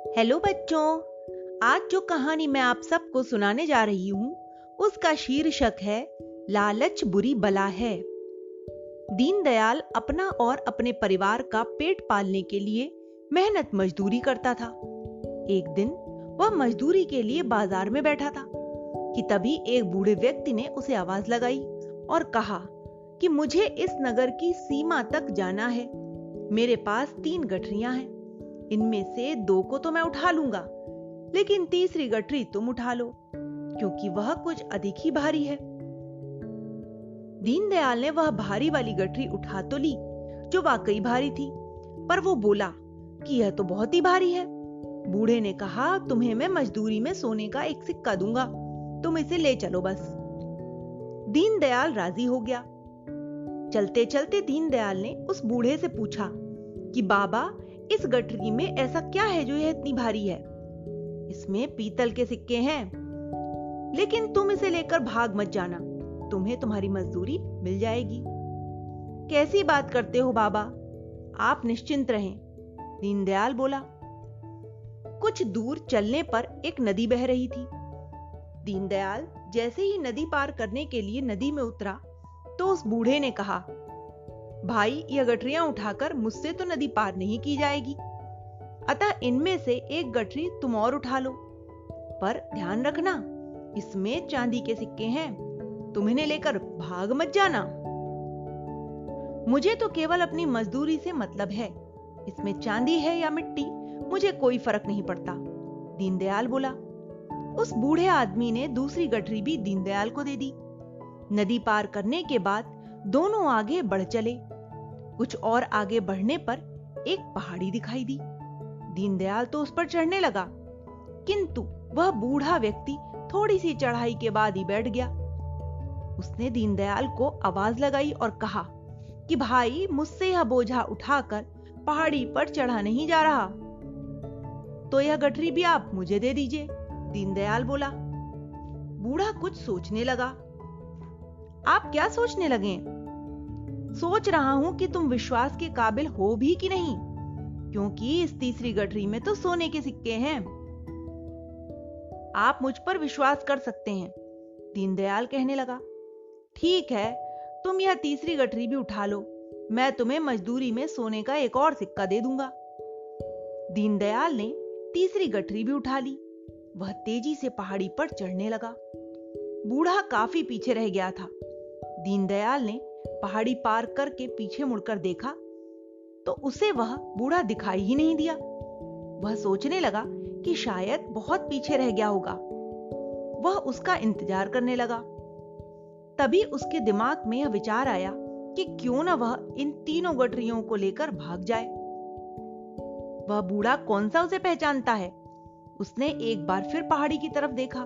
Hello बच्चों। आज जो कहानी मैं आप सबको सुनाने जा रही हूं उसका शीर्षक है लालच बुरी बला है। दीनदयाल अपना और अपने परिवार का पेट पालने के लिए मेहनत मजदूरी करता था। एक दिन वह मजदूरी के लिए बाजार में बैठा था कि तभी एक बूढ़े व्यक्ति ने उसे आवाज लगाई और कहा कि मुझे इस नगर की सीमा तक जाना है। मेरे पास 3 गठरियां हैं, इनमें से 2 को तो मैं उठा लूंगा, लेकिन तीसरी गठरी तुम उठा लो क्योंकि वह कुछ अधिक ही भारी है। दीनदयाल ने वह भारी वाली गठरी उठा तो ली जो वाकई भारी थी, पर वो बोला कि यह तो बहुत ही भारी है। बूढ़े ने कहा, तुम्हें मैं मजदूरी में सोने का एक सिक्का दूंगा, तुम इसे ले चलो बस। दीनदयाल राजी हो गया। चलते चलते दीनदयाल ने उस बूढ़े से पूछा कि बाबा, इस गठरी में ऐसा क्या है जो यह इतनी भारी है? इसमें पीतल के सिक्के हैं, लेकिन तुम इसे लेकर भाग मत जाना, तुम्हें तुम्हारी मजदूरी मिल जाएगी। कैसी बात करते हो बाबा, आप निश्चिंत रहें, दीनदयाल बोला। कुछ दूर चलने पर एक नदी बह रही थी। दीनदयाल जैसे ही नदी पार करने के लिए नदी में उतरा तो उस बूढ़े ने कहा, भाई, यह गठरियां उठाकर मुझसे तो नदी पार नहीं की जाएगी, अतः इनमें से एक गठरी तुम और उठा लो, पर ध्यान रखना इसमें चांदी के सिक्के हैं, तुम इन्हें लेकर भाग मत जाना। मुझे तो केवल अपनी मजदूरी से मतलब है, इसमें चांदी है या मिट्टी मुझे कोई फर्क नहीं पड़ता, दीनदयाल बोला। उस बूढ़े आदमी ने दूसरी गठरी भी दीनदयाल को दे दी। नदी पार करने के बाद दोनों आगे बढ़ चले। कुछ और आगे बढ़ने पर एक पहाड़ी दिखाई दी। दीनदयाल तो उस पर चढ़ने लगा, किंतु वह बूढ़ा व्यक्ति थोड़ी सी चढ़ाई के बाद ही बैठ गया। उसने दीनदयाल को आवाज लगाई और कहा कि भाई, मुझसे यह बोझा उठाकर पहाड़ी पर चढ़ा नहीं जा रहा, तो यह गठरी भी आप मुझे दे दीजिए, दीनदयाल बोला। बूढ़ा कुछ सोचने लगा। आप क्या सोचने लगे? सोच रहा हूं कि तुम विश्वास के काबिल हो भी कि नहीं, क्योंकि इस तीसरी गठरी में तो सोने के सिक्के हैं। आप मुझ पर विश्वास कर सकते हैं, दीनदयाल कहने लगा। ठीक है, तुम यह तीसरी गठरी भी उठा लो, मैं तुम्हें मजदूरी में सोने का एक और सिक्का दे दूंगा। दीनदयाल ने तीसरी गठरी भी उठा ली। वह तेजी से पहाड़ी पर चढ़ने लगा। बूढ़ा काफी पीछे रह गया था। दीनदयाल ने पहाड़ी पार करके पीछे मुड़कर देखा तो उसे वह बूढ़ा दिखाई ही नहीं दिया। वह सोचने लगा कि शायद बहुत पीछे रह गया होगा। वह उसका इंतजार करने लगा। तभी उसके दिमाग में यह विचार आया कि क्यों न वह इन तीनों गठरियों को लेकर भाग जाए। वह बूढ़ा कौन सा उसे पहचानता है? उसने एक बार फिर पहाड़ी की तरफ देखा,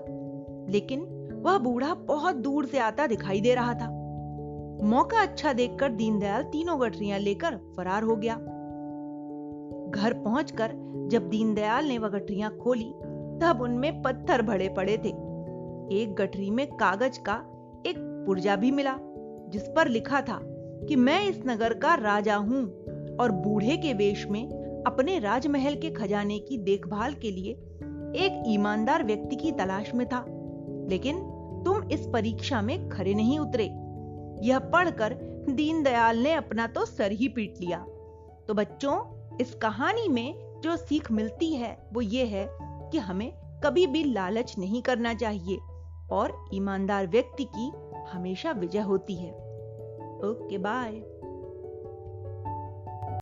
लेकिन वह बूढ़ा बहुत दूर से आता दिखाई दे रहा था। मौका अच्छा देखकर दीनदयाल तीनों गठरियां लेकर फरार हो गया। घर पहुंचकर जब दीनदयाल ने वह गठरियां खोली तब उनमें पत्थर भरे पड़े थे। एक गठरी में कागज का एक पुर्जा भी मिला जिस पर लिखा था कि मैं इस नगर का राजा हूं और बूढ़े के वेश में अपने राजमहल के खजाने की देखभाल के लिए एक ईमानदार व्यक्ति की तलाश में था, लेकिन तुम इस परीक्षा में खरे नहीं उतरे। यह पढ़कर दीनदयाल ने अपना तो सर ही पीट लिया। तो बच्चों, इस कहानी में जो सीख मिलती है वो ये है कि हमें कभी भी लालच नहीं करना चाहिए और ईमानदार व्यक्ति की हमेशा विजय होती है। Okay, bye.